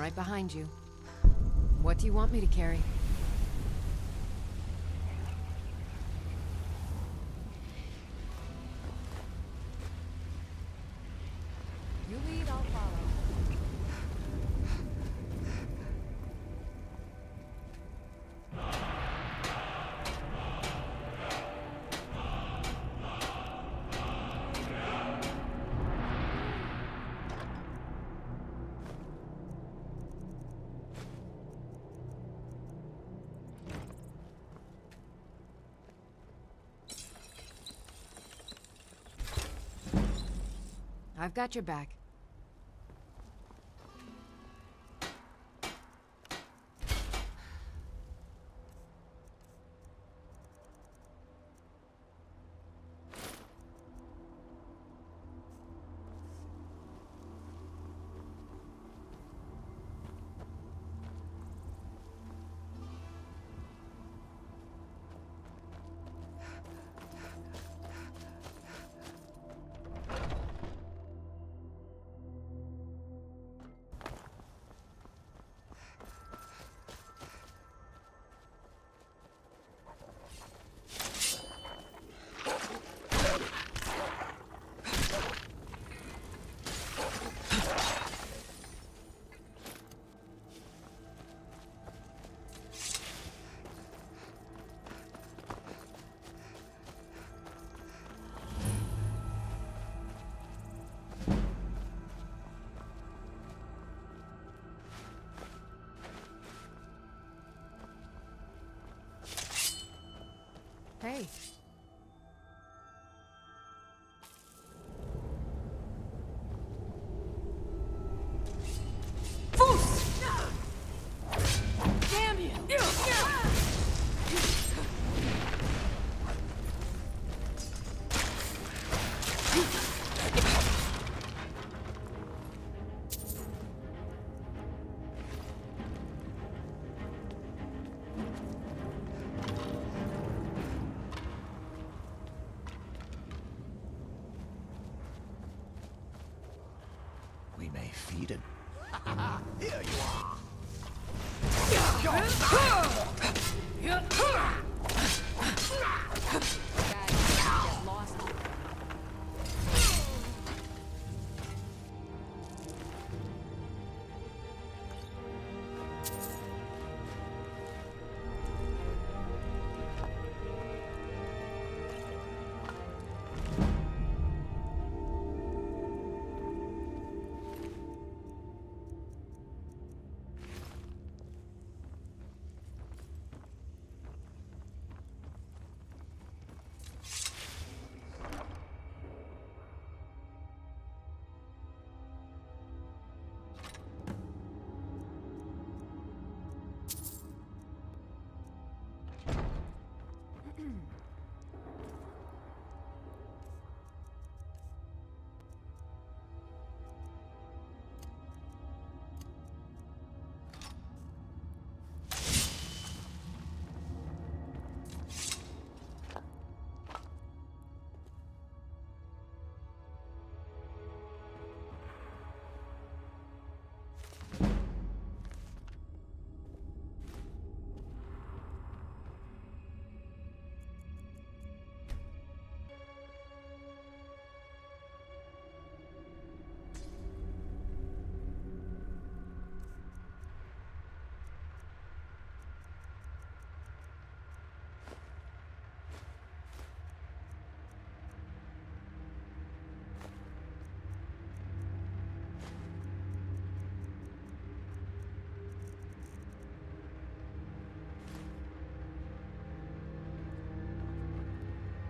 right behind you. What do you want me to carry? You lead, I'll follow. I've got your back. Hey. Damn you! We may feed it. Here you are. Get lost.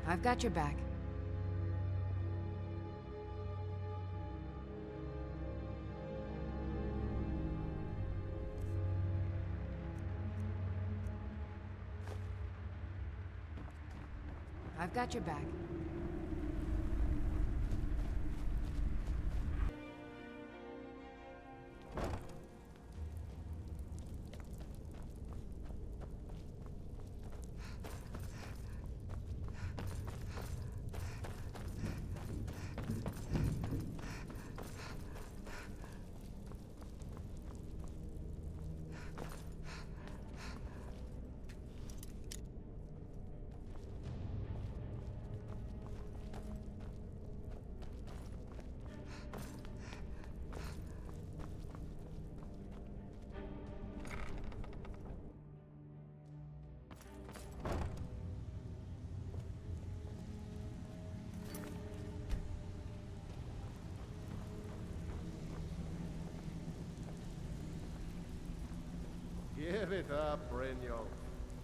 I've got your back. I've got your back. Give it up, Brynjolf.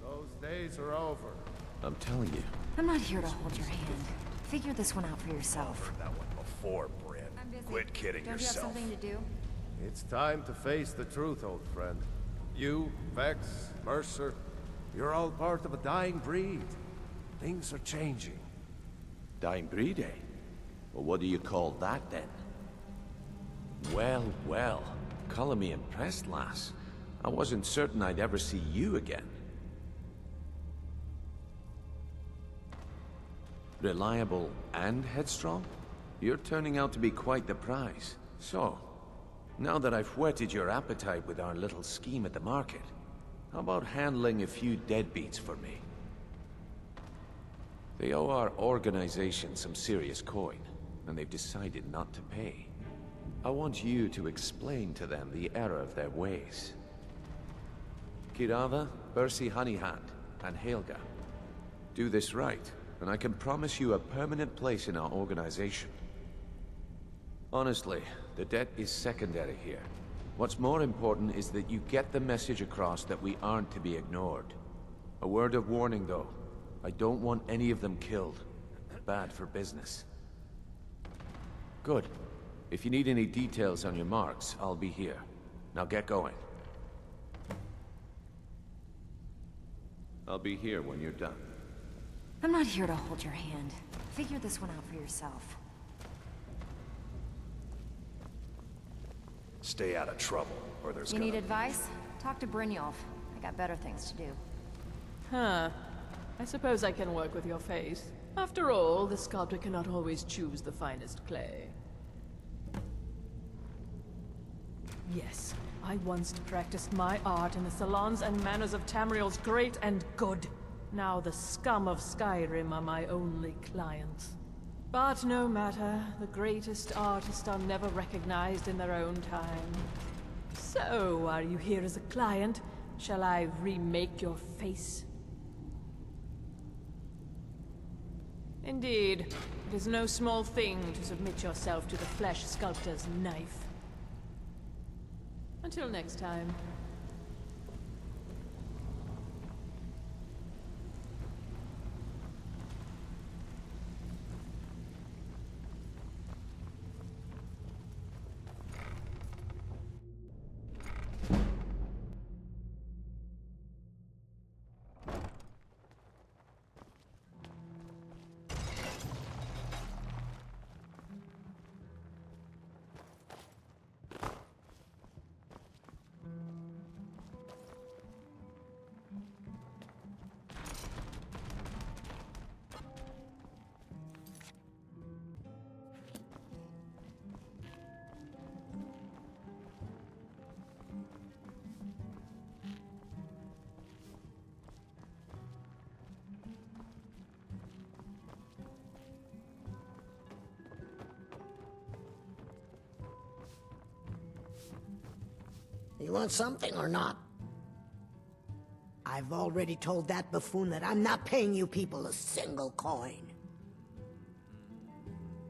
Those days are over. I'm telling you. I'm not here to hold your hand. Figure this one out for yourself. That one before, Bryn. I'm busy. Quit kidding Don't yourself. you have something to do? It's time to face the truth, old friend. You, Vex, Mercer, you're all part of a dying breed. Things are changing. Dying breed, eh? Well, what do you call that, then? Well, well. Color me impressed, lass. I wasn't certain I'd ever see you again. Reliable and headstrong? You're turning out to be quite the prize. So, now that I've whetted your appetite with our little scheme at the market, how about handling a few deadbeats for me? They owe our organization some serious coin, and they've decided not to pay. I want you to explain to them the error of their ways. Kirava, Bersi Honeyhand, and Helga. Do this right, and I can promise you a permanent place in our organization. Honestly, the debt is secondary here. What's more important is that you get the message across that we aren't to be ignored. A word of warning, though. I don't want any of them killed. Bad for business. Good. If you need any details on your marks, I'll be here. Now get going. I'll be here when you're done. I'm not here to hold your hand. Figure this one out for yourself. Stay out of trouble, or there's You gonna... need advice? Talk to Brynjolf. I got better things to do. Huh. I suppose I can work with your face. After all, the sculptor cannot always choose the finest clay. Yes, I once practiced my art in the salons and manners of Tamriel's great and good. Now the scum of Skyrim are my only clients. But no matter, the greatest artists are never recognized in their own time. So, are you here as a client? Shall I remake your face? Indeed, it is no small thing to submit yourself to the flesh sculptor's knife. Until next time. You want something or not? I've already told that buffoon that I'm not paying you people a single coin.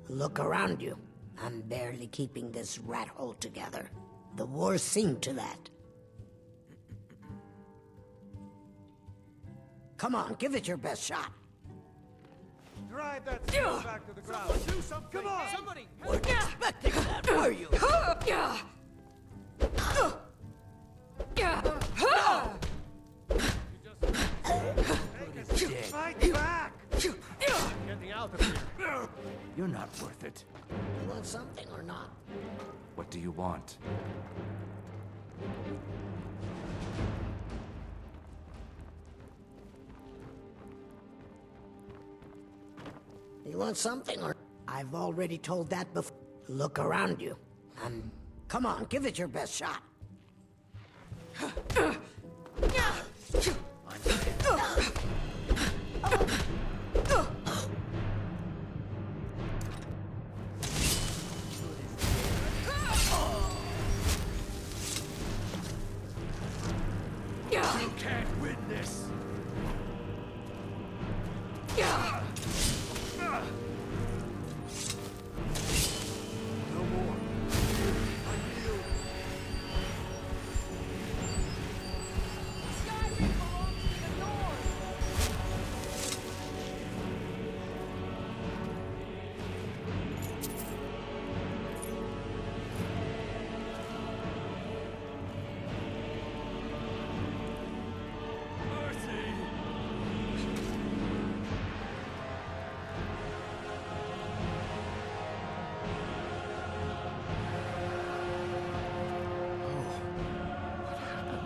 Look around you. I'm barely keeping this rat hole together. The war's seen to that. Come on, give it your best shot. Drive that steel back to the ground. Do something. Come on, somebody. Weren't expecting that, were you? Fight back. Getting out of here. You're not worth it. You want something or not? What do you want? You want something or... I've already told that before. Look around you. Come on, give it your best shot. You can't win this! No more. I yield.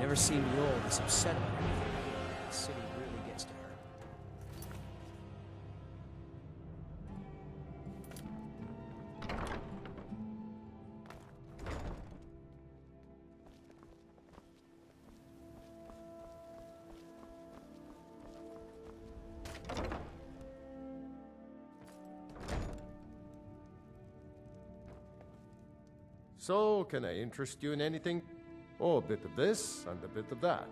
Never seen Mule this upset about anything. The city really gets to her. So, can I interest you in anything? Oh, a bit of this and a bit of that.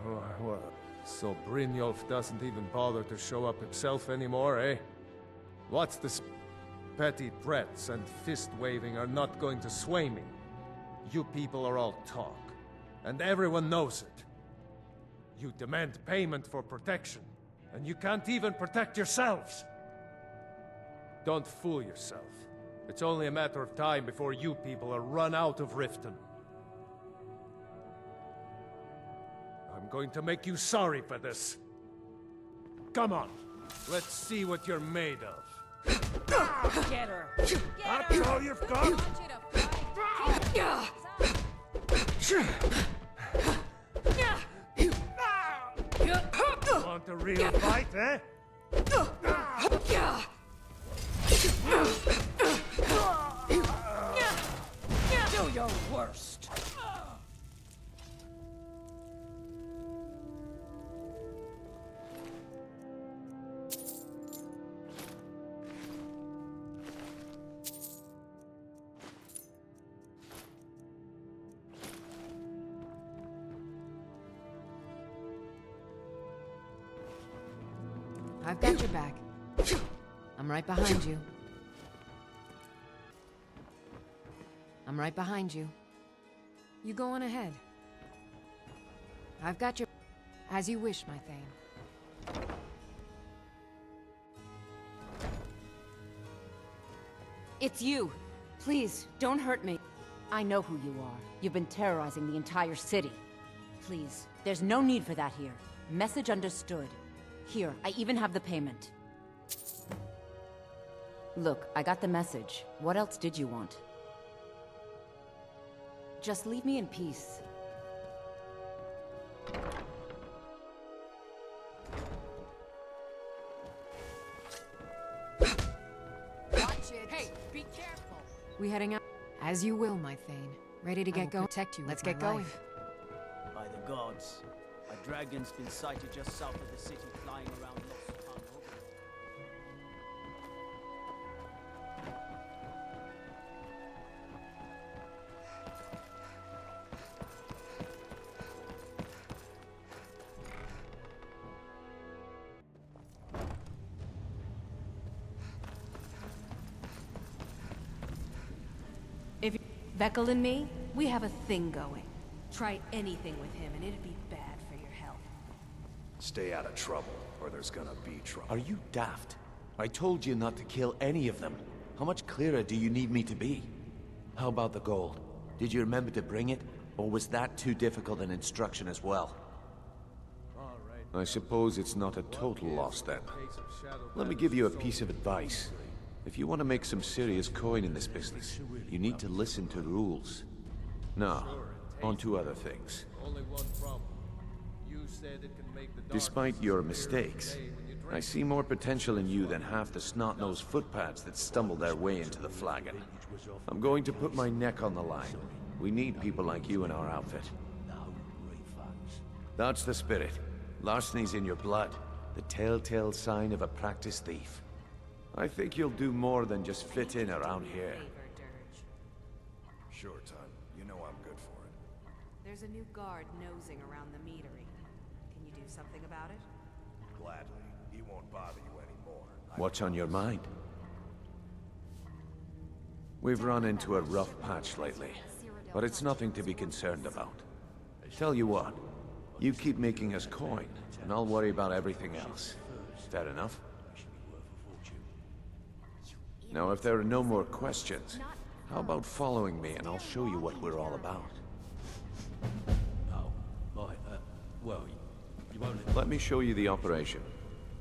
Oh, well, so Brynjolf doesn't even bother to show up himself anymore, eh? What's this? Petty threats and fist-waving are not going to sway me. You people are all talk, and everyone knows it. You demand payment for protection, and you can't even protect yourselves. Don't fool yourself. It's only a matter of time before you people are run out of Riften. I'm going to make you sorry for this. Come on, let's see what you're made of. Get her! That's all you've got? Want a real fight, eh? Do your worst! I've got your back. I'm right behind you. I'm right behind you. You go on ahead. I've got your... As you wish, my Thane. It's you. Please, don't hurt me. I know who you are. You've been terrorizing the entire city. Please, there's no need for that here. Message understood. Here, I even have the payment. Look, I got the message. What else did you want? Just leave me in peace. Watch it. Hey, be careful. We heading out? As you will, my Thane. Ready to get going? Protect you. Let's get going. By the gods, a dragon's been sighted just south of the city, flying around lost upon over. If Vekel and me, we have a thing going. Try anything with him and it'd be bad for your health. Stay out of trouble, or there's gonna be trouble. Are you daft? I told you not to kill any of them. How much clearer do you need me to be? How about the gold? Did you remember to bring it? Or was that too difficult an instruction as well? I suppose it's not a total loss then. Let me give you a piece of advice. If you want to make some serious coin in this business, you need to listen to rules. Now, on to other things. Only one problem. You said it can make the dark Despite your mistakes, I see more potential in you than half the snot-nosed footpads that stumble their way into the flagon. I'm going to put my neck on the line. We need people like you in our outfit. That's the spirit. Larceny's in your blood, the telltale sign of a practiced thief. I think you'll do more than just fit in around here. Sure, Ton. You know I'm good for it. There's a new guard nosing around the meadery. Can you do something about it? Gladly. He won't bother you anymore. What's on your mind? We've run into a rough patch lately, but it's nothing to be concerned about. Tell you what, you keep making us coin, and I'll worry about everything else. Fair enough? Now, if there are no more questions, how about following me and I'll show you what we're all about? Oh, right, well, you won't... Let me show you the operation.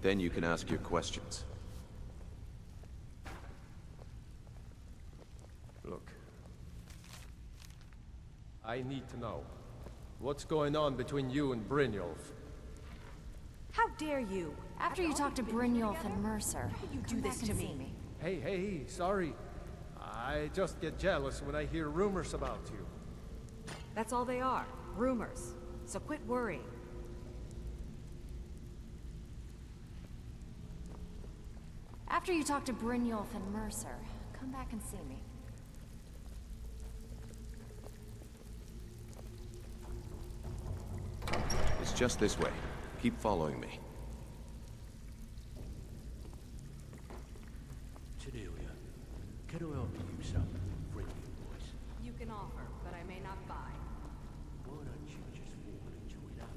Then you can ask your questions. Look. I need to know. What's going on between you and Brynjolf? How dare you? After you talk to Brynjolf and Mercer, You do this to me. Hey, sorry. I just get jealous when I hear rumors about you. That's all they are. Rumors. So quit worrying. After you talk to Brynjolf and Mercer, come back and see me. It's just this way. Keep following me. Cordelia, can I offer you something for friendly voice? You can offer, but I may not buy. Why don't you just walk and join up?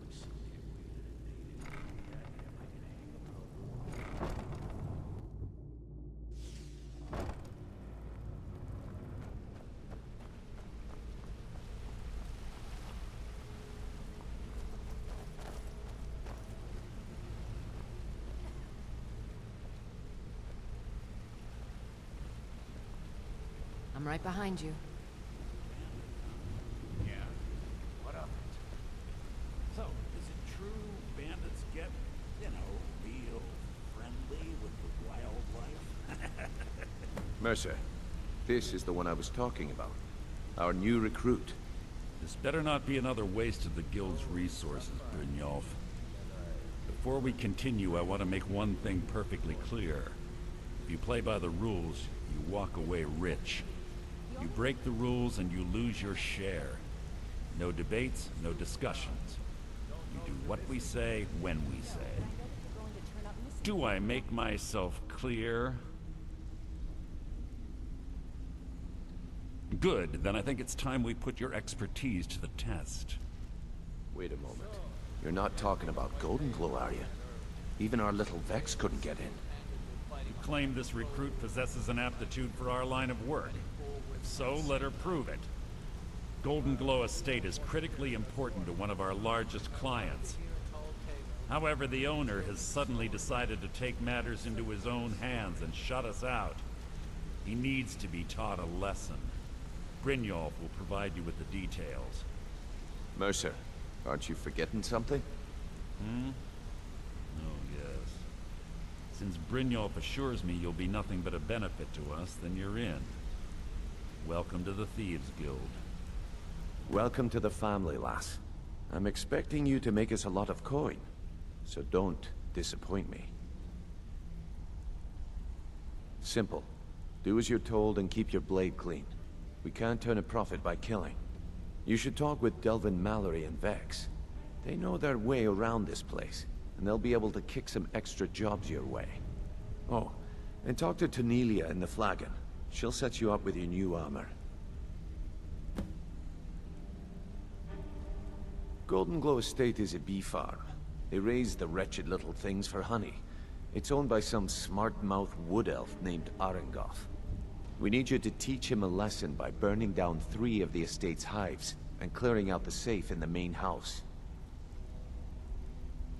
I'm sick of wheeling and dealing down here making a hang of our war. I'm right behind you. Yeah. What of it? So, is it true bandits get, real friendly with the wildlife? Mercer, this is the one I was talking about. Our new recruit. This better not be another waste of the guild's resources, Brynjolf. Before we continue, I want to make one thing perfectly clear. If you play by the rules, you walk away rich. You break the rules and you lose your share. No debates, no discussions. You do what we say, when we say. Do I make myself clear? Good, then I think it's time we put your expertise to the test. Wait a moment. You're not talking about Golden Glow, are you? Even our little Vex couldn't get in. You claim this recruit possesses an aptitude for our line of work. If so, let her prove it. Golden Glow Estate is critically important to one of our largest clients. However, the owner has suddenly decided to take matters into his own hands and shut us out. He needs to be taught a lesson. Brynjolf will provide you with the details. Mercer, aren't you forgetting something? Oh, yes. Since Brynjolf assures me you'll be nothing but a benefit to us, then you're in. Welcome to the Thieves Guild. Welcome to the family, lass. I'm expecting you to make us a lot of coin, so don't disappoint me. Simple. Do as you're told and keep your blade clean. We can't turn a profit by killing. You should talk with Delvin Mallory and Vex. They know their way around this place, and they'll be able to kick some extra jobs your way. Oh, and talk to Tanelia in the Flagon. She'll set you up with your new armor. Golden Glow Estate is a bee farm. They raise the wretched little things for honey. It's owned by some smart-mouthed wood elf named Arengoth. We need you to teach him a lesson by burning down 3 of the estate's hives and clearing out the safe in the main house.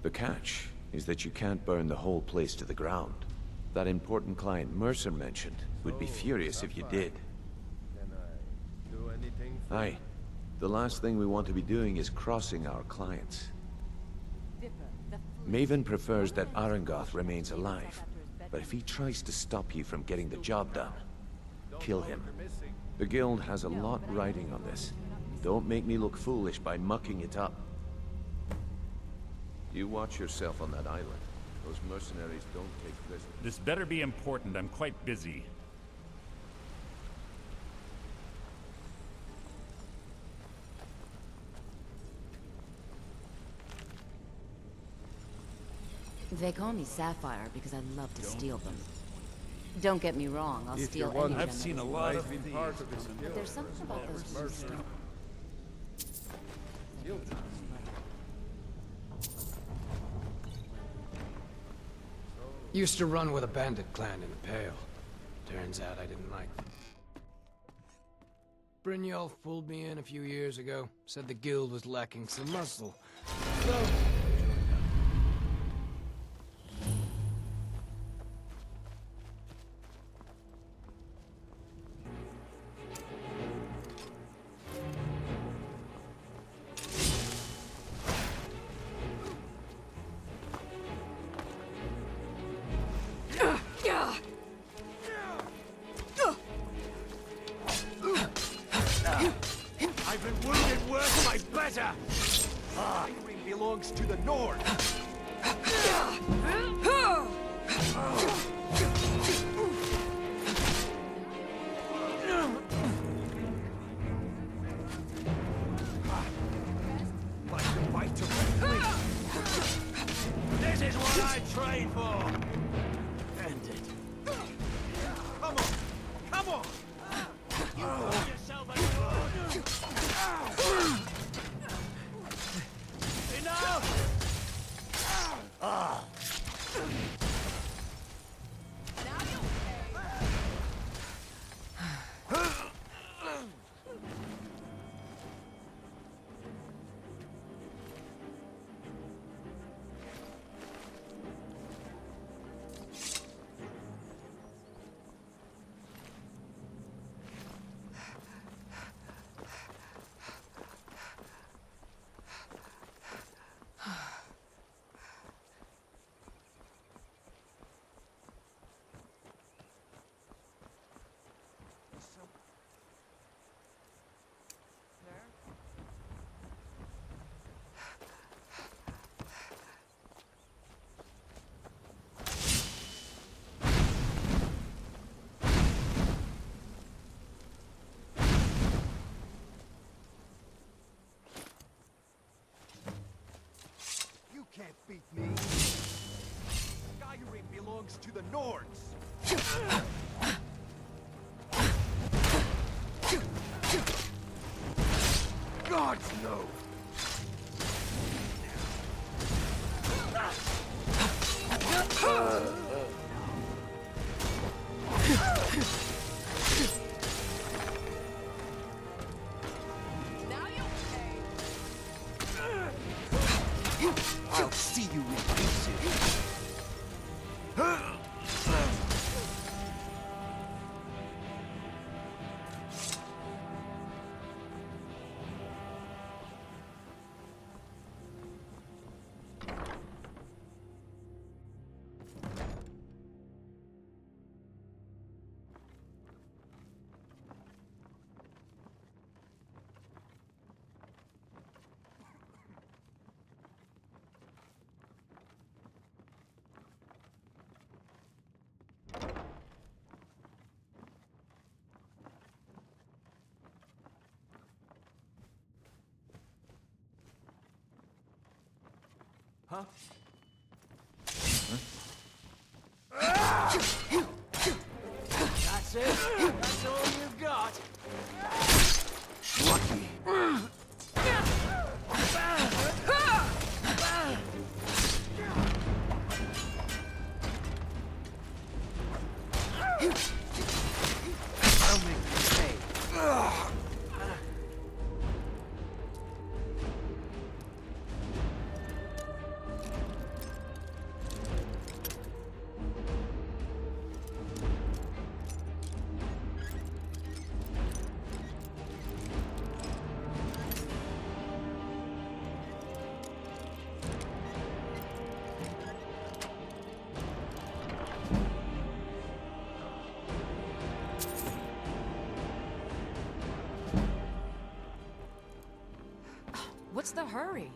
The catch is that you can't burn the whole place to the ground. That important client Mercer mentioned would be furious if you did. Can I do anything for Aye. The last thing we want to be doing is crossing our clients. Maven prefers that Arengoth remains alive, but if he tries to stop you from getting the job done, kill him. The guild has a lot riding on this. Don't make me look foolish by mucking it up. You watch yourself on that island. Those mercenaries don't take prisoners. This better be important. I'm quite busy. They call me Sapphire because I love to steal them. Don't get me wrong, I'll steal any I've gem seen a that lot of been part of this but guild? there's something about those two stones. Used to run with a bandit clan in the Pale. Turns out I didn't like them. Brynjolf pulled me in a few years ago. Said the guild was lacking some muscle. So... I've been wounded worse, my better! Skyrim belongs to the North! Like the right to retreat! This is what I trained for! End it. Come on! Come on! You put yourself at enough! You can't beat me! Skyrim belongs to the Nords! Gods no! I'll see you in pieces. Huh? That's it? That's all you got? Lucky. I'll make you pay. What's the hurry?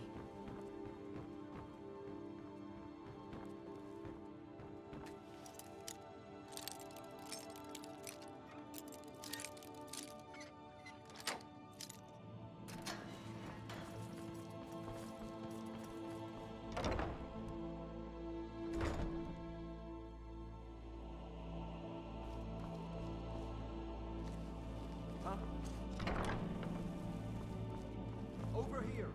Over here.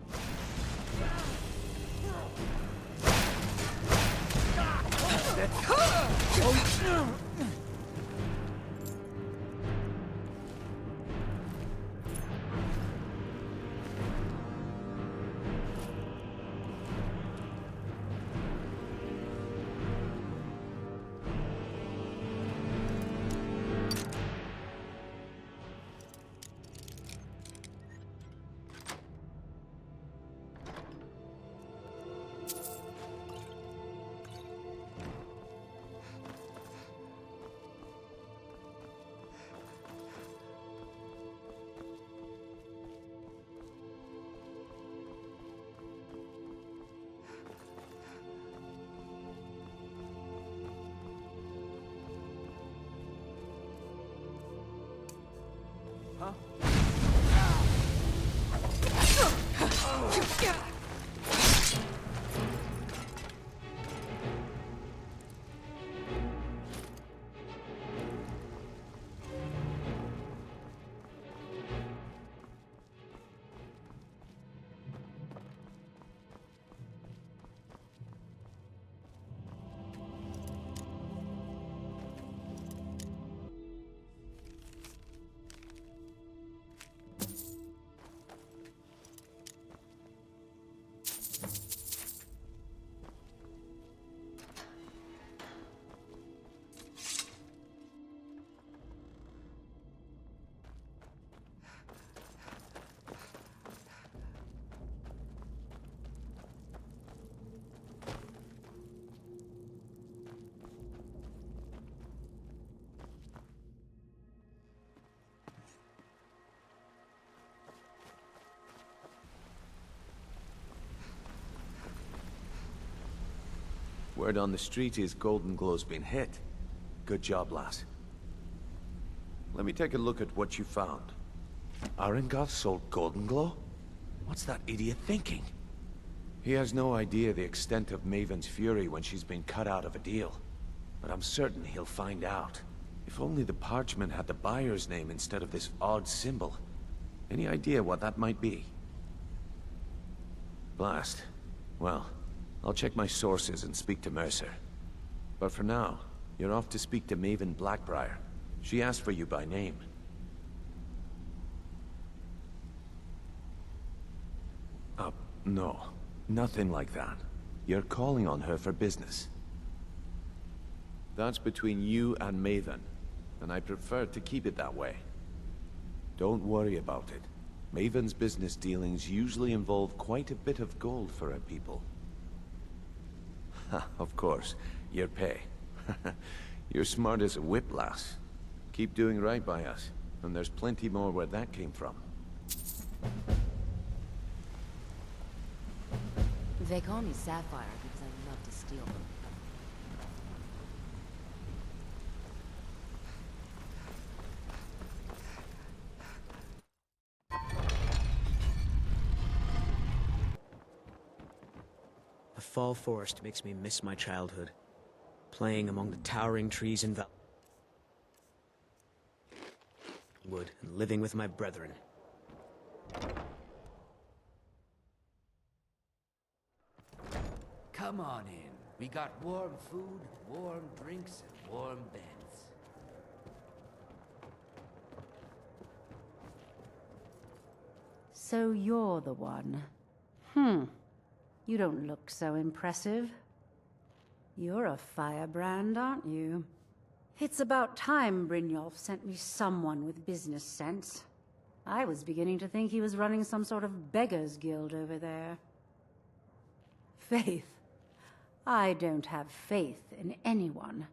Word on the street is Golden Glow's been hit. Good job, lass. Let me take a look at what you found. Arengoth sold Golden Glow? What's that idiot thinking? He has no idea the extent of Maven's fury when she's been cut out of a deal. But I'm certain he'll find out. If only the parchment had the buyer's name instead of this odd symbol. Any idea what that might be? Blast. Well, I'll check my sources and speak to Mercer. But for now, you're off to speak to Maven Blackbriar. She asked for you by name. No. Nothing like that. You're calling on her for business. That's between you and Maven, and I prefer to keep it that way. Don't worry about it. Maven's business dealings usually involve quite a bit of gold for her people. Ha, of course. Your pay. You're smart as a whip, lass. Keep doing right by us, and there's plenty more where that came from. They call me Sapphire because I love to steal them. The fall forest makes me miss my childhood. Playing among the towering trees and wood and living with my brethren. Come on in. We got warm food, warm drinks, and warm beds. So you're the one. You don't look so impressive. You're a firebrand, aren't you? It's about time Brynjolf sent me someone with business sense. I was beginning to think he was running some sort of beggars guild over there. Faith. I don't have faith in anyone.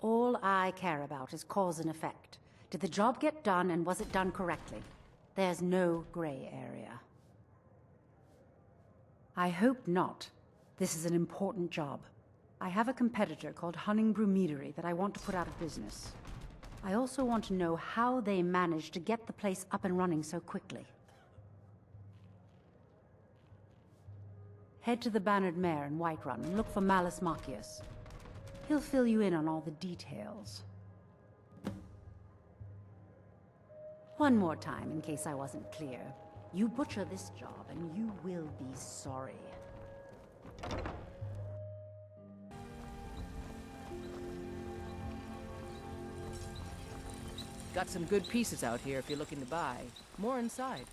All I care about is cause and effect. Did the job get done, and was it done correctly? There's no gray area. I hope not. This is an important job. I have a competitor called Hunningbrew Meadery that I want to put out of business. I also want to know how they managed to get the place up and running so quickly. Head to the Bannered Mare in Whiterun and look for Malus Marcius. He'll fill you in on all the details. One more time, in case I wasn't clear. You butcher this job, and you will be sorry. Got some good pieces out here if you're looking to buy. More inside.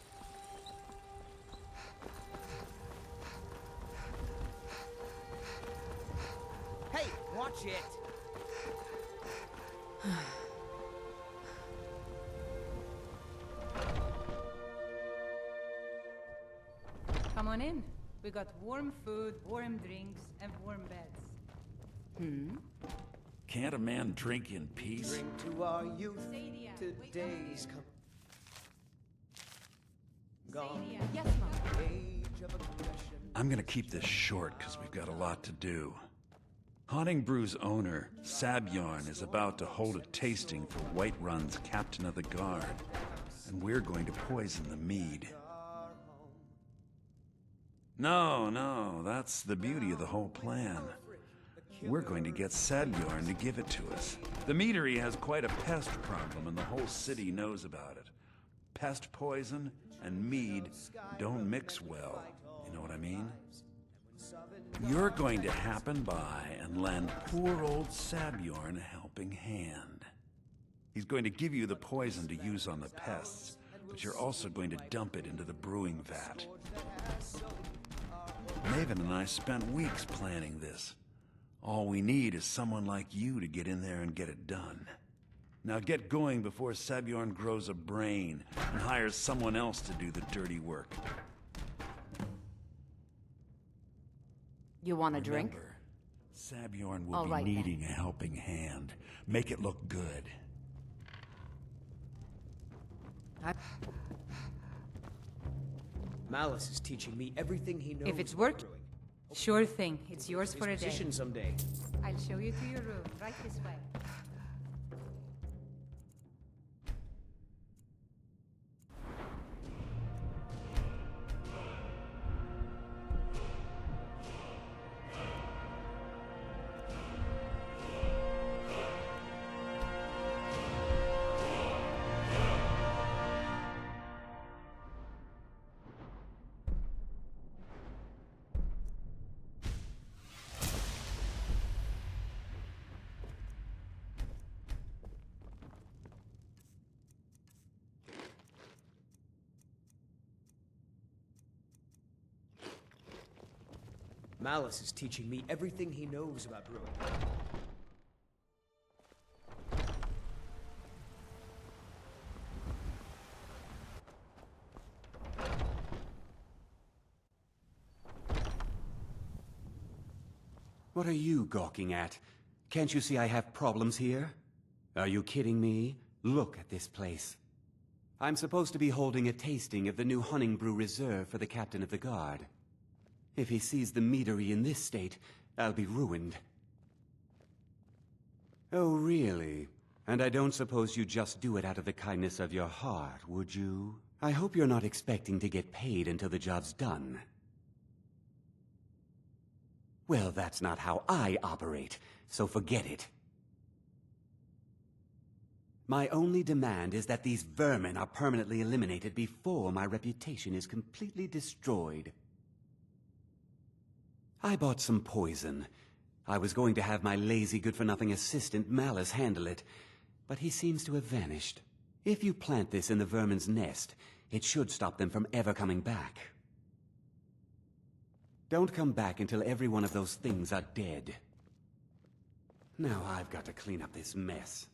Hey, watch it! Come on in. We got warm food, warm drinks, and warm beds. Can't a man drink in peace? Drink to our youth. Today's come. Gone. Yes, Mom. Age of aggression. I'm gonna keep this short because we've got a lot to do. Honningbrew's owner, Sabjorn, is about to hold a tasting for Whiterun's captain of the guard, and we're going to poison the mead. No, that's the beauty of the whole plan. We're going to get Sabjorn to give it to us. The meadery has quite a pest problem, and the whole city knows about it. Pest poison and mead don't mix well, you know what I mean? You're going to happen by and lend poor old Sabjorn a helping hand. He's going to give you the poison to use on the pests, but you're also going to dump it into the brewing vat. Maven and I spent weeks planning this. All we need is someone like you to get in there and get it done. Now get going before Sabjorn grows a brain and hires someone else to do the dirty work. You want a drink? Remember, Sabjorn will All be right, needing a helping hand. Make it look good. Malus is teaching me everything he knows. If it's worked, about brewing. Sure thing. It's yours for a day. Position someday. I'll show you to your room. Right this way. Malice is teaching me everything he knows about brewing. What are you gawking at? Can't you see I have problems here? Are you kidding me? Look at this place. I'm supposed to be holding a tasting of the new Hunting Brew Reserve for the Captain of the Guard. If he sees the meadery in this state, I'll be ruined. Oh, really? And I don't suppose you just do it out of the kindness of your heart, would you? I hope you're not expecting to get paid until the job's done. Well, that's not how I operate, so forget it. My only demand is that these vermin are permanently eliminated before my reputation is completely destroyed. I bought some poison. I was going to have my lazy good-for-nothing assistant Malice handle it, but he seems to have vanished. If you plant this in the vermin's nest, it should stop them from ever coming back. Don't come back until every one of those things are dead. Now I've got to clean up this mess.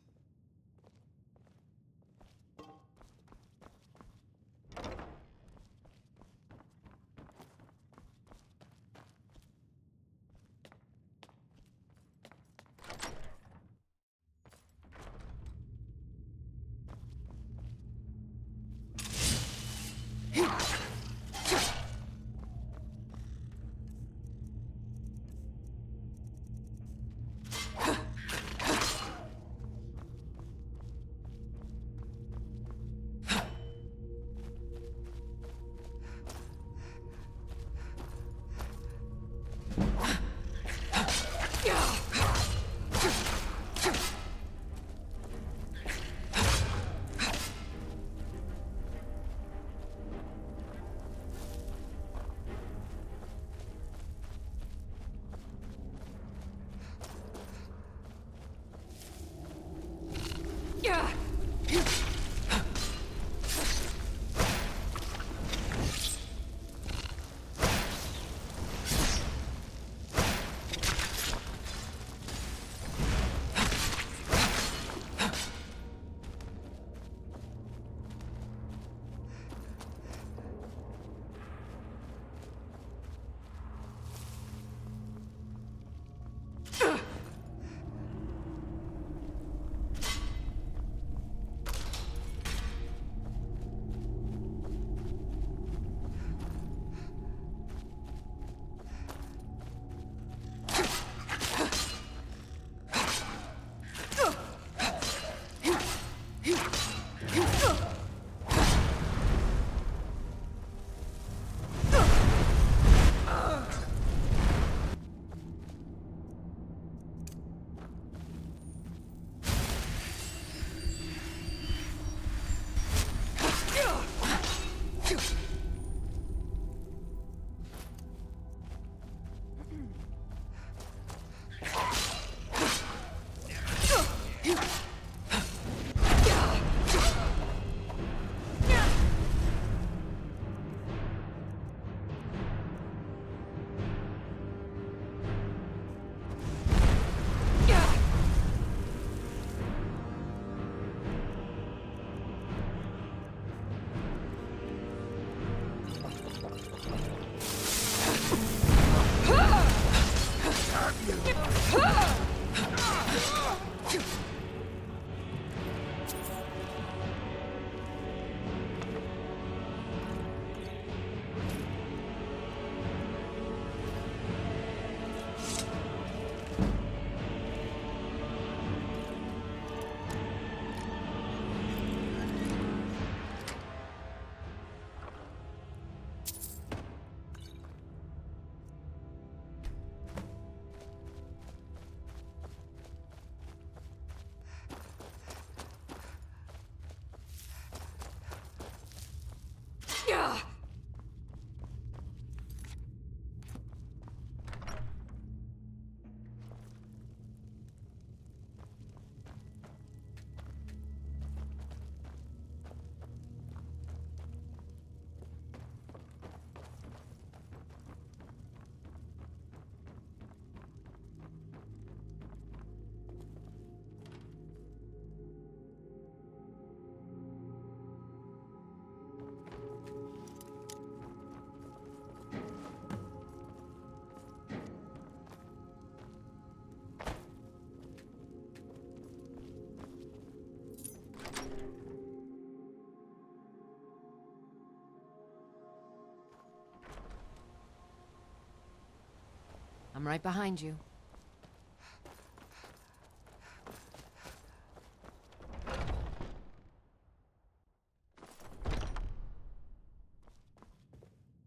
I'm right behind you.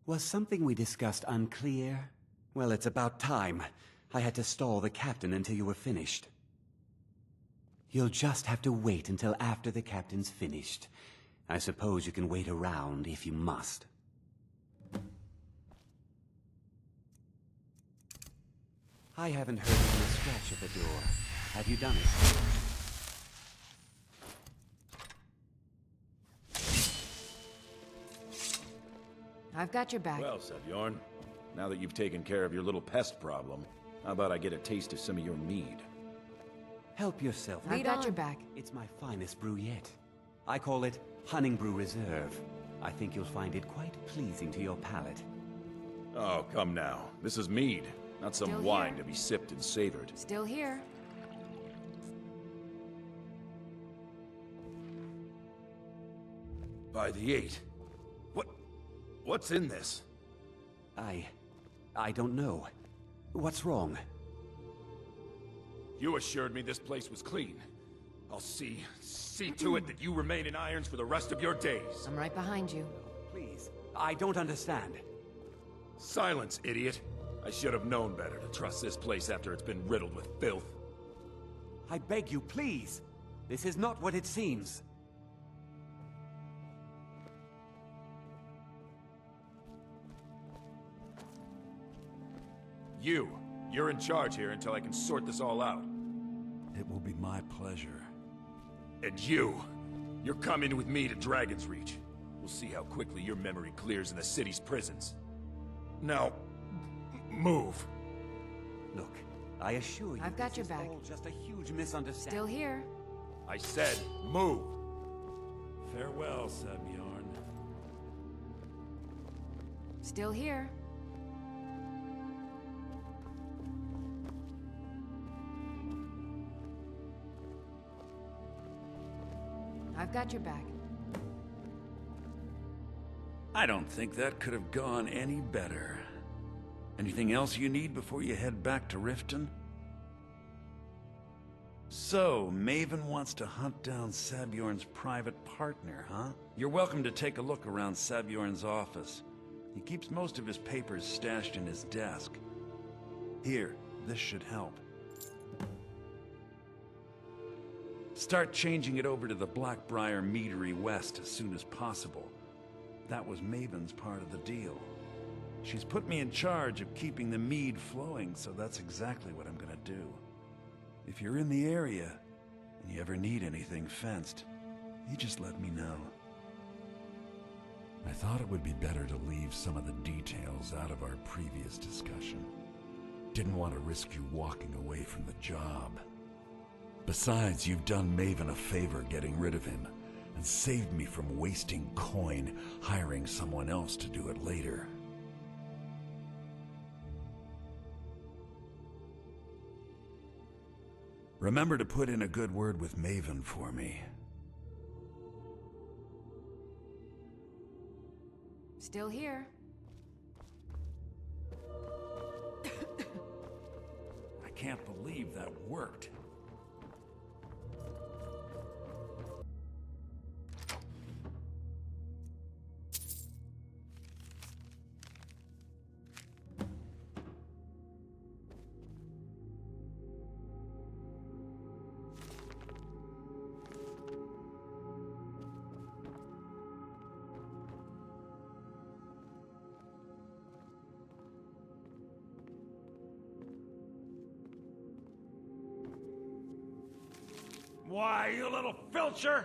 Was something we discussed unclear? Well, it's about time. I had to stall the captain until you were finished. You'll just have to wait until after the captain's finished. I suppose you can wait around if you must. I haven't heard of a scratch at the door. Have you done it? I've got your back. Well, Sebjorn, now that you've taken care of your little pest problem, how about I get a taste of some of your mead? Help yourself. I've got your back. It's my finest brew yet. I call it Honning Brew Reserve. I think you'll find it quite pleasing to your palate. Oh, come now. This is mead, not some Still wine here. to be sipped and savored. Still here. By the 8. What's in this? I don't know. What's wrong? You assured me this place was clean. I'll see to it that you remain in irons for the rest of your days. I'm right behind you. Please, I don't understand. Silence, idiot. I should have known better to trust this place after it's been riddled with filth. I beg you, please. This is not what it seems. You're in charge here until I can sort this all out. It will be my pleasure. And you're coming with me to Dragon's Reach. We'll see how quickly your memory clears in the city's prisons. Now, move. Look, I assure you, I've got your this is back. all just a huge misunderstanding. Still here. I said, move. Farewell, Sebjorn. Still here. I've got your back. I don't think that could have gone any better. Anything else you need before you head back to Riften? So, Maven wants to hunt down Sabjorn's private partner, huh? You're welcome to take a look around Sabjorn's office. He keeps most of his papers stashed in his desk. Here, this should help. Start changing it over to the Blackbriar Meadery West as soon as possible. That was Maven's part of the deal. She's put me in charge of keeping the mead flowing, so that's exactly what I'm gonna do. If you're in the area, and you ever need anything fenced, you just let me know. I thought it would be better to leave some of the details out of our previous discussion. Didn't want to risk you walking away from the job. Besides, you've done Maven a favor getting rid of him, and saved me from wasting coin hiring someone else to do it later. Remember to put in a good word with Maven for me. Still here. I can't believe that worked. Why, you little filcher!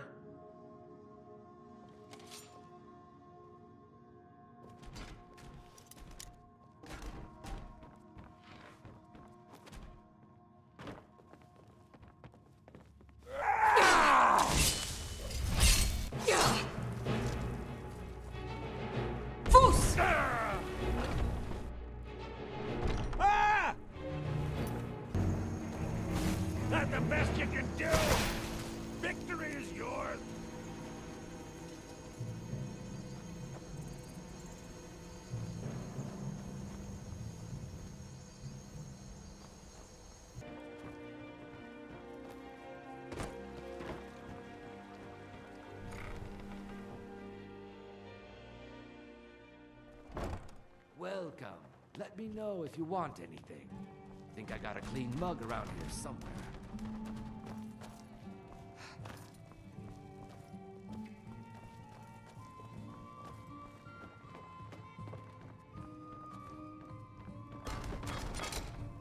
That the best you can do? Victory is yours! welcome. Let me know if you want anything. Think I got a clean mug around here somewhere.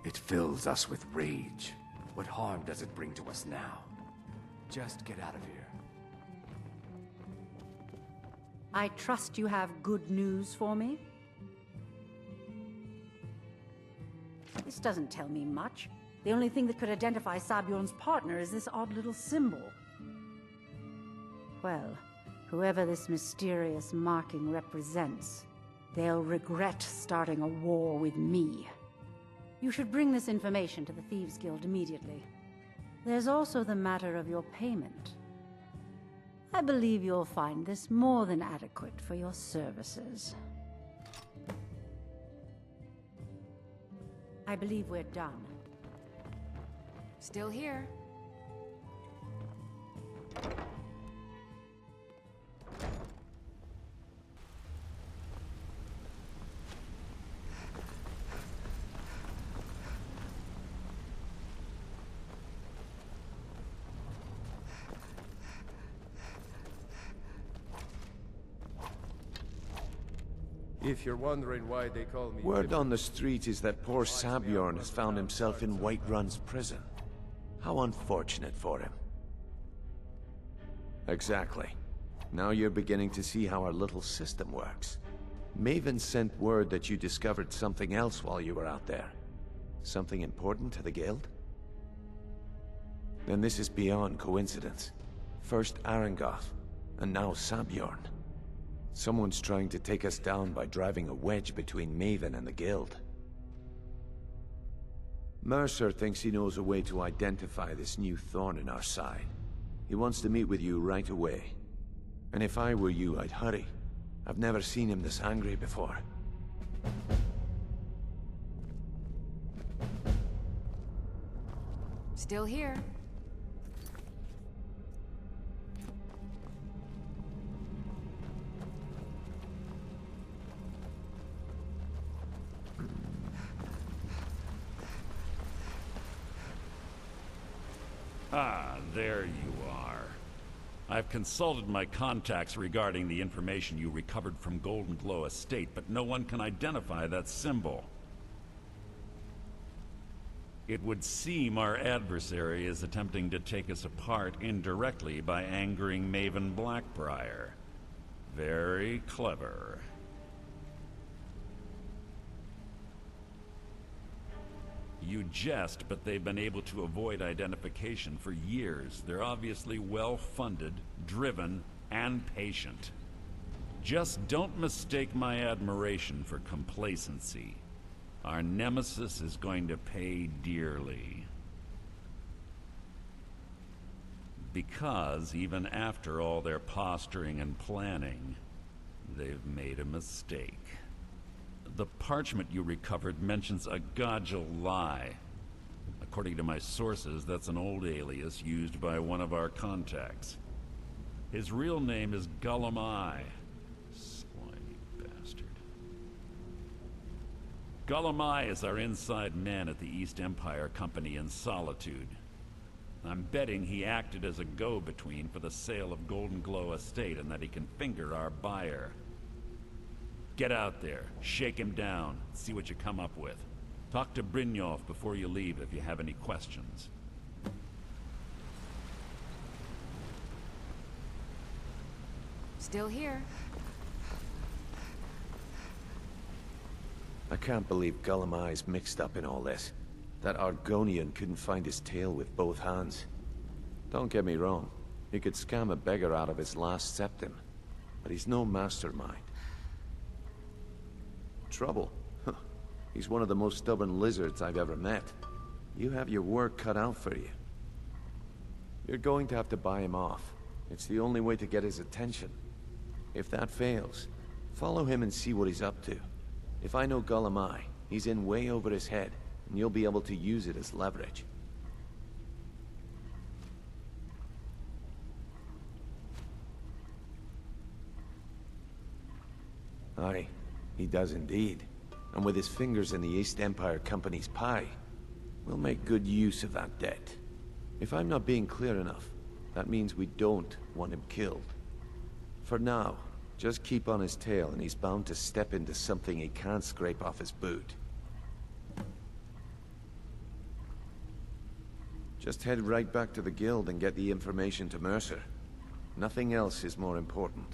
It fills us with rage. What harm does it bring to us now? Just get out of here. I trust you have good news for me? This doesn't tell me much. The only thing that could identify Sabjorn's partner is this odd little symbol. Well, whoever this mysterious marking represents, they'll regret starting a war with me. You should bring this information to the Thieves Guild immediately. There's also the matter of your payment. I believe you'll find this more than adequate for your services. I believe we're done. Still here. If you're wondering why they call me... Word on the street is that poor Sabjorn has found himself in Whiterun's prison. How unfortunate for him. Exactly. Now you're beginning to see how our little system works. Maven sent word that you discovered something else while you were out there. Something important to the guild? Then this is beyond coincidence. First Arangoth, and now Sabjorn. Someone's trying to take us down by driving a wedge between Maven and the guild. Mercer thinks he knows a way to identify this new thorn in our side. He wants to meet with you right away. And if I were you, I'd hurry. I've never seen him this angry before. Still here. Ah, there you are. I've consulted my contacts regarding the information you recovered from Golden Glow Estate, but no one can identify that symbol. It would seem our adversary is attempting to take us apart indirectly by angering Maven Blackbriar. Very clever. You jest, but they've been able to avoid identification for years. They're obviously well-funded, driven, and patient. Just don't mistake my admiration for complacency. Our nemesis is going to pay dearly. Because even after all their posturing and planning, they've made a mistake. The parchment you recovered mentions a Godgel lie. According to my sources, that's an old alias used by one of our contacts. His real name is Gullum. Slimy bastard. Gullum is our inside man at the East Empire Company in Solitude. I'm betting he acted as a go-between for the sale of Golden Glow Estate and that he can finger our buyer. Get out there, shake him down, see what you come up with. Talk to Brynjolf before you leave if you have any questions. Still here. I can't believe Gullum mixed up in all this. That Argonian couldn't find his tail with both hands. Don't get me wrong, he could scam a beggar out of his last septim, but he's no mastermind. Trouble? Huh. He's one of the most stubborn lizards I've ever met. You have your work cut out for you. You're going to have to buy him off. It's the only way to get his attention. If that fails, follow him and see what he's up to. If I know Gullum, he's in way over his head, and you'll be able to use it as leverage. Aye, he does indeed. And with his fingers in the East Empire Company's pie, we'll make good use of that debt. If I'm not being clear enough, that means we don't want him killed. For now, just keep on his tail and he's bound to step into something he can't scrape off his boot. Just head right back to the guild and get the information to Mercer. Nothing else is more important.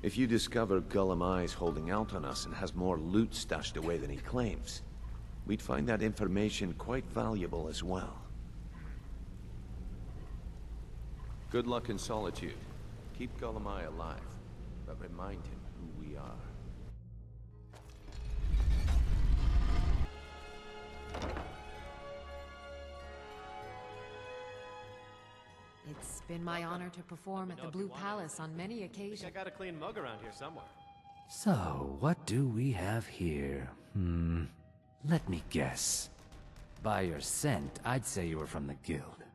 If you discover Gollum Eye's holding out on us and has more loot stashed away than he claims, we'd find that information quite valuable as well. Good luck in Solitude. Keep Gollum Eye alive, but remind him who we are. It's been my honor to perform at the Blue Palace on many occasions. I got a clean mug around here somewhere. So, what do we have here? Let me guess. By your scent, I'd say you were from the guild.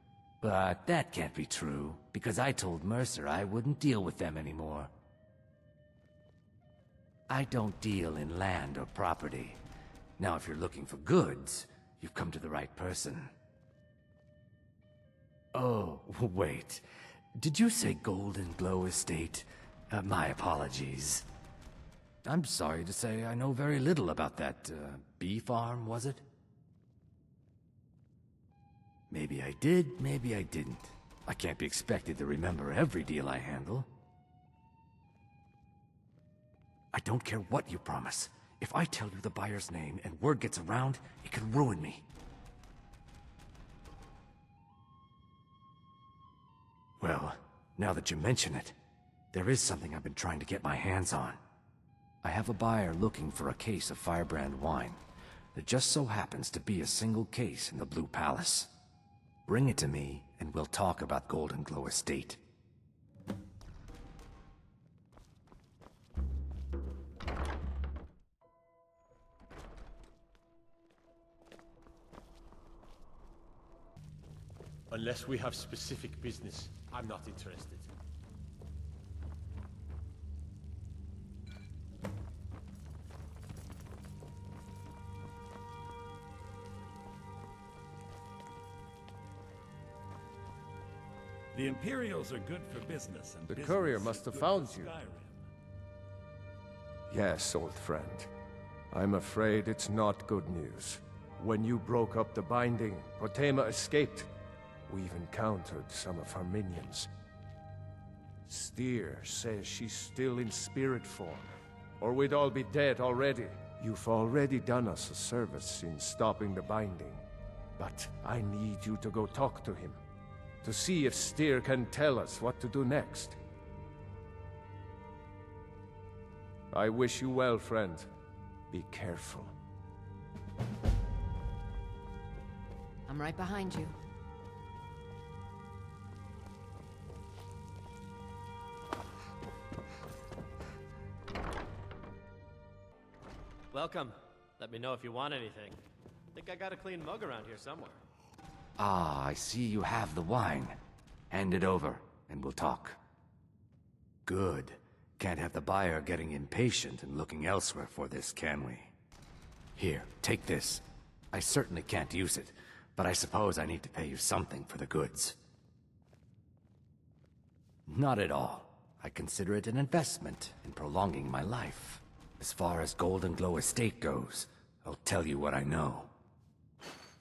But that can't be true, because I told Mercer I wouldn't deal with them anymore. I don't deal in land or property. Now, if you're looking for goods, you've come to the right person. Oh, wait. Did you say Golden Glow Estate? My apologies. I'm sorry to say I know very little about that, bee farm, was it? Maybe I did, maybe I didn't. I can't be expected to remember every deal I handle. I don't care what you promise. If I tell you the buyer's name and word gets around, it can ruin me. Well, now that you mention it, there is something I've been trying to get my hands on. I have a buyer looking for a case of Firebrand wine. There just so happens to be a single case in the Blue Palace. Bring it to me, and we'll talk about Golden Glow Estate. Unless we have specific business, I'm not interested. The Imperials are good for business, and The business courier is must have good found for you. Skyrim. Yes, old friend. I'm afraid it's not good news. When you broke up the binding, Potema escaped. We've encountered some of her minions. Steer says she's still in spirit form, or we'd all be dead already. You've already done us a service in stopping the binding, but I need you to go talk to him, to see if Steer can tell us what to do next. I wish you well, friend. Be careful. I'm right behind you. Welcome. Let me know if you want anything. Think I got a clean mug around here somewhere. Ah, I see you have the wine. Hand it over, and we'll talk. Good. Can't have the buyer getting impatient and looking elsewhere for this, can we? Here, take this. I certainly can't use it, but I suppose I need to pay you something for the goods. Not at all. I consider it an investment in prolonging my life. As far as Golden Glow Estate goes, I'll tell you what I know.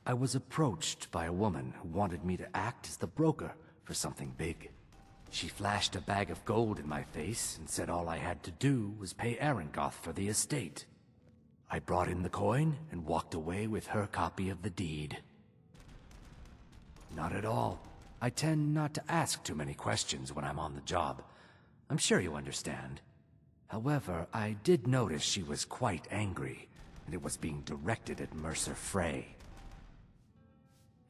I was approached by a woman who wanted me to act as the broker for something big. She flashed a bag of gold in my face and said all I had to do was pay Arangoth for the estate. I brought in the coin and walked away with her copy of the deed. Not at all. I tend not to ask too many questions when I'm on the job. I'm sure you understand. However, I did notice she was quite angry, and it was being directed at Mercer Frey.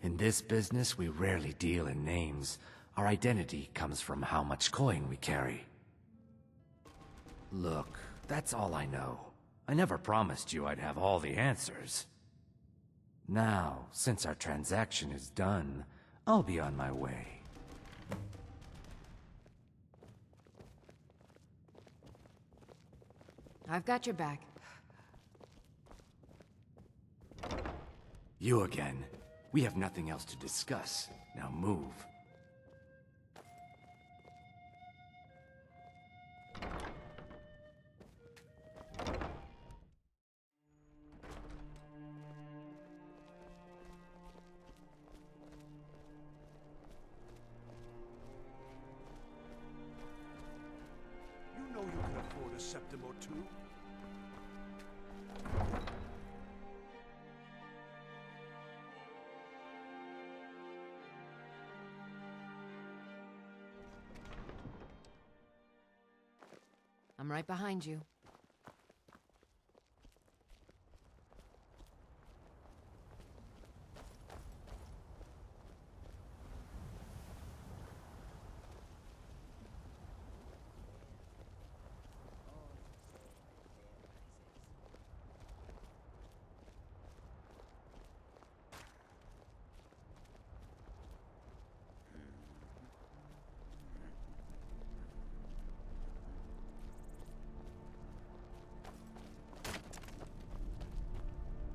In this business, we rarely deal in names. Our identity comes from how much coin we carry. Look, that's all I know. I never promised you I'd have all the answers. Now, since our transaction is done, I'll be on my way. I've got your back. You again. We have nothing else to discuss. Now move. You know you can afford a septim or two. I'm right behind you.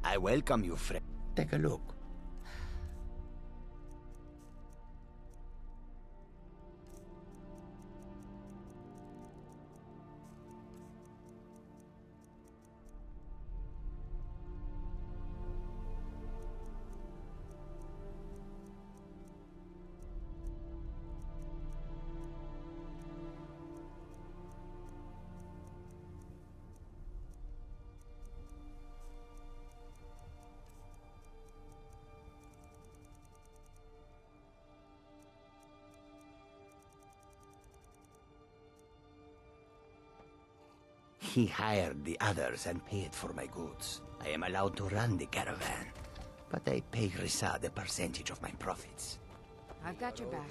I welcome you, friend. Take a look. He hired the others and paid for my goods. I am allowed to run the caravan, but I pay Grisad a percentage of my profits. I've got your back.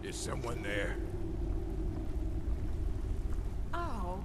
Is someone there? Oh.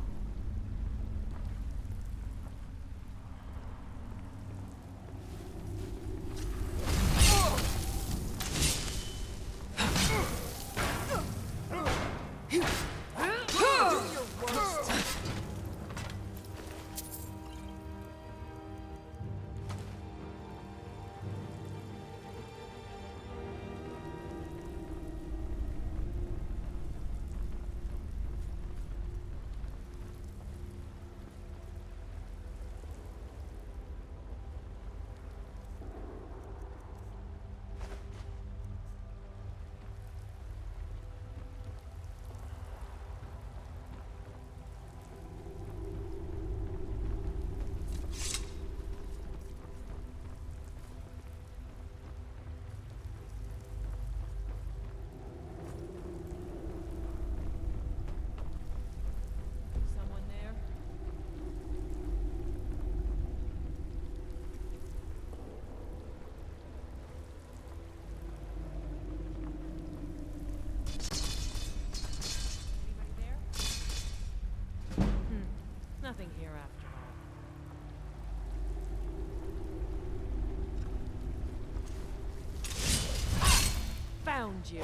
after all. Found you.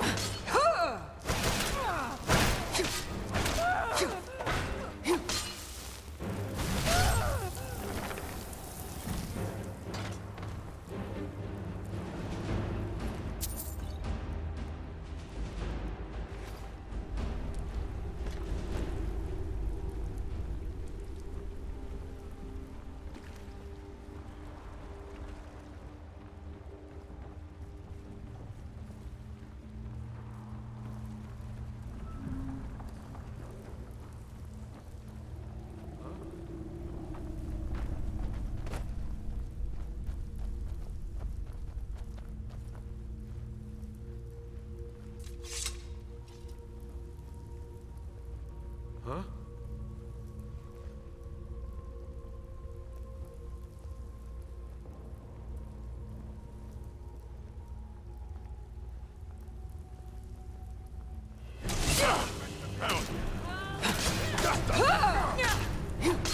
Huh?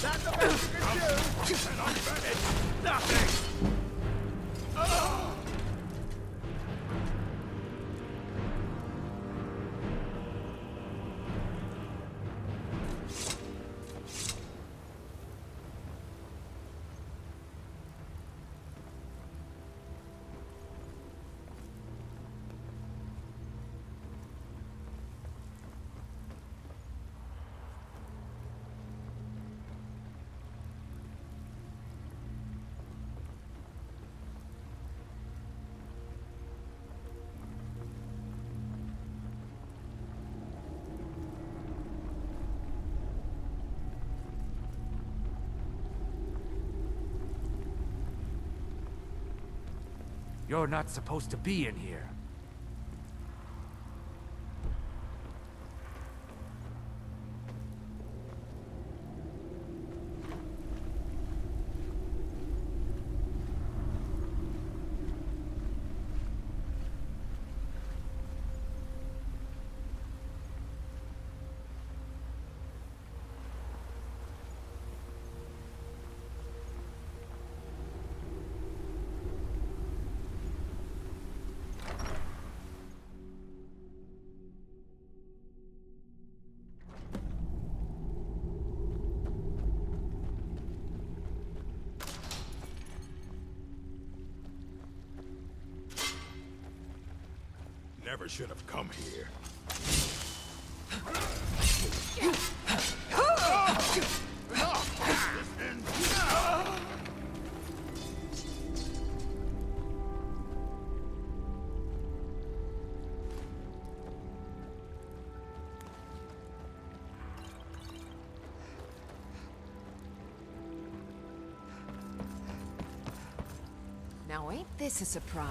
That's the best you can do! And I'm finished! Nothing! You're not supposed to be in here. Never should have come here. Now ain't this a surprise?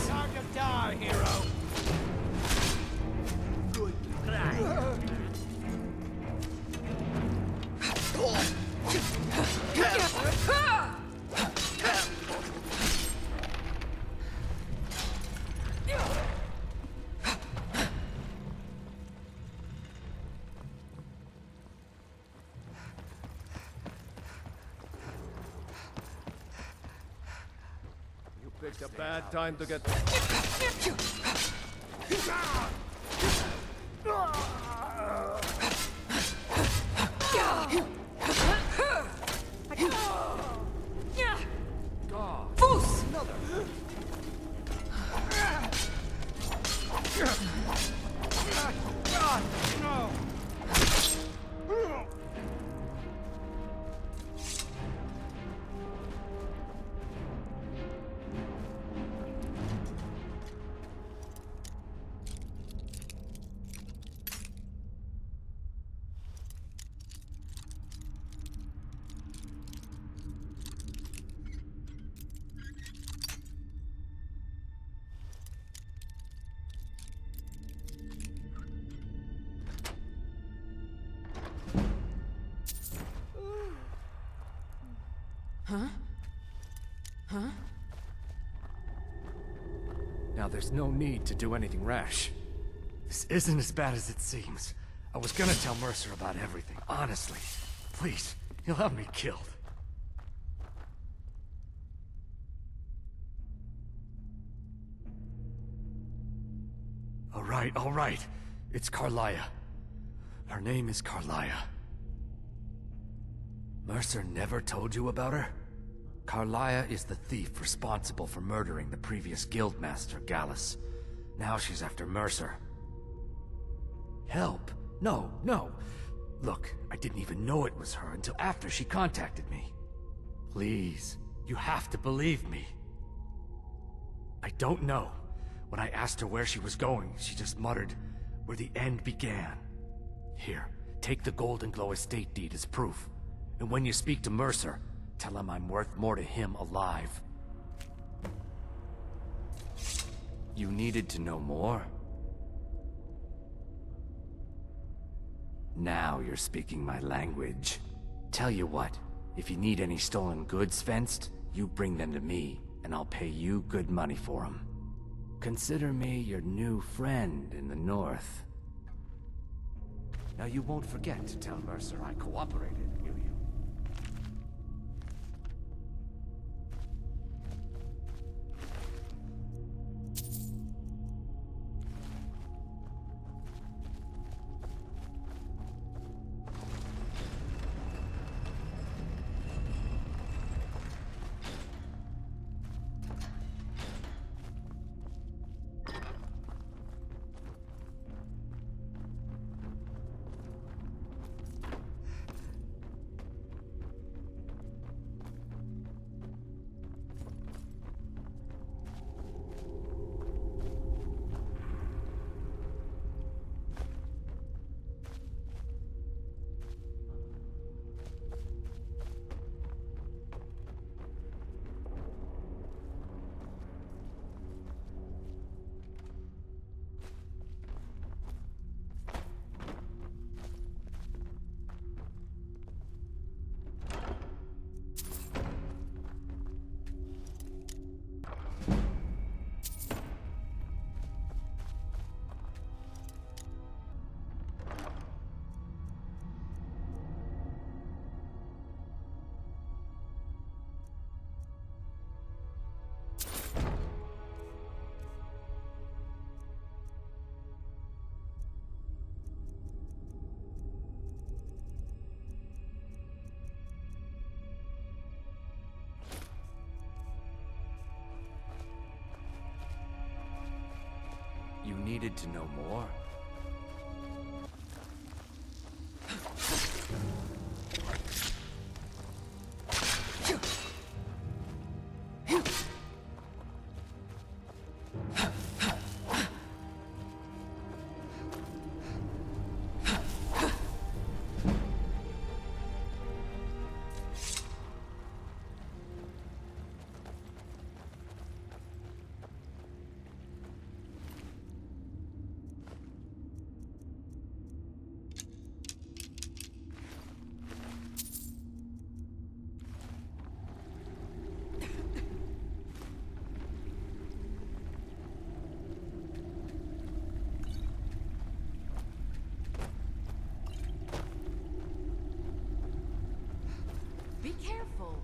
Time to die, hero! Good cry. You picked a bad time to get... God, no! Huh? Huh? Now there's no need to do anything rash. This isn't as bad as it seems. I was gonna tell Mercer about everything, honestly. Please, he'll have me killed. All right. It's Carlia. Her name is Carlia. Mercer never told you about her? Carlia is the thief responsible for murdering the previous guildmaster, Gallus. Now she's after Mercer. Help? No. Look, I didn't even know it was her until after she contacted me. Please, you have to believe me. I don't know. When I asked her where she was going, she just muttered, "Where the end began." Here, take the Golden Glow estate deed as proof. And when you speak to Mercer, tell him I'm worth more to him alive. You needed to know more? Now you're speaking my language. Tell you what, if you need any stolen goods fenced, you bring them to me, and I'll pay you good money for them. Consider me your new friend in the north. Now you won't forget to tell Mercer I cooperated, will you? You needed to know more? Be careful.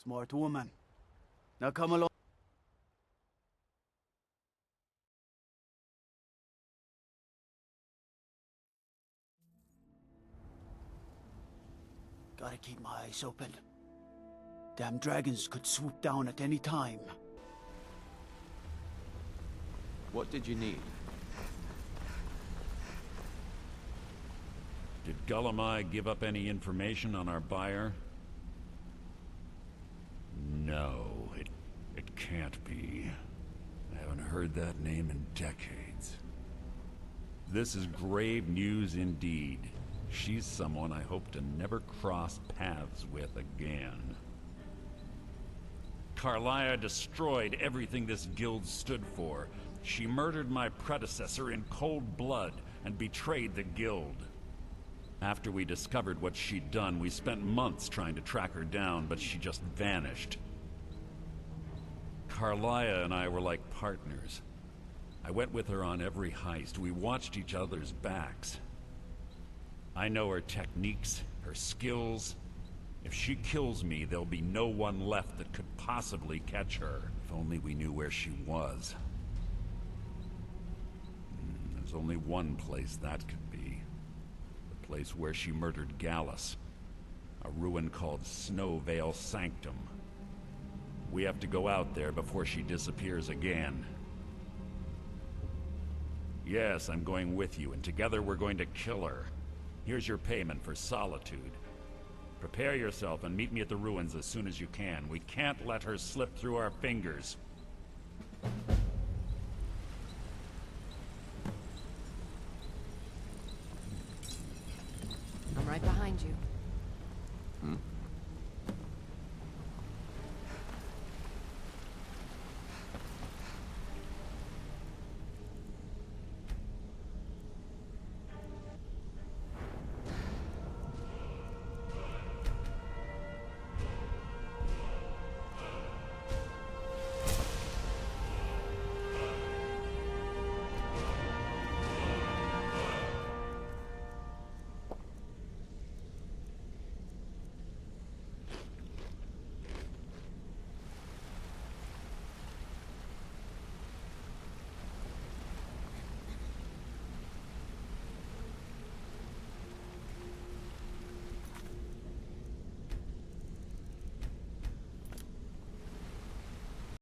Smart woman. Now come along. Gotta keep my eyes open. Damn dragons could swoop down at any time. What did you need? Did Gullamai give up any information on our buyer? No, it can't be. I haven't heard that name in decades. This is grave news indeed. She's someone I hope to never cross paths with again. Carlia destroyed everything this guild stood for. She murdered my predecessor in cold blood and betrayed the guild. After we discovered what she'd done, we spent months trying to track her down, but she just vanished. Carlia and I were like partners. I went with her on every heist. We watched each other's backs. I know her techniques, her skills. If she kills me, there'll be no one left that could possibly catch her. If only we knew where she was. There's only one place that could be. The place where she murdered Gallus. A ruin called Snowvale Sanctum. We have to go out there before she disappears again. Yes, I'm going with you, and together we're going to kill her. Here's your payment for solitude. Prepare yourself and meet me at the ruins as soon as you can. We can't let her slip through our fingers.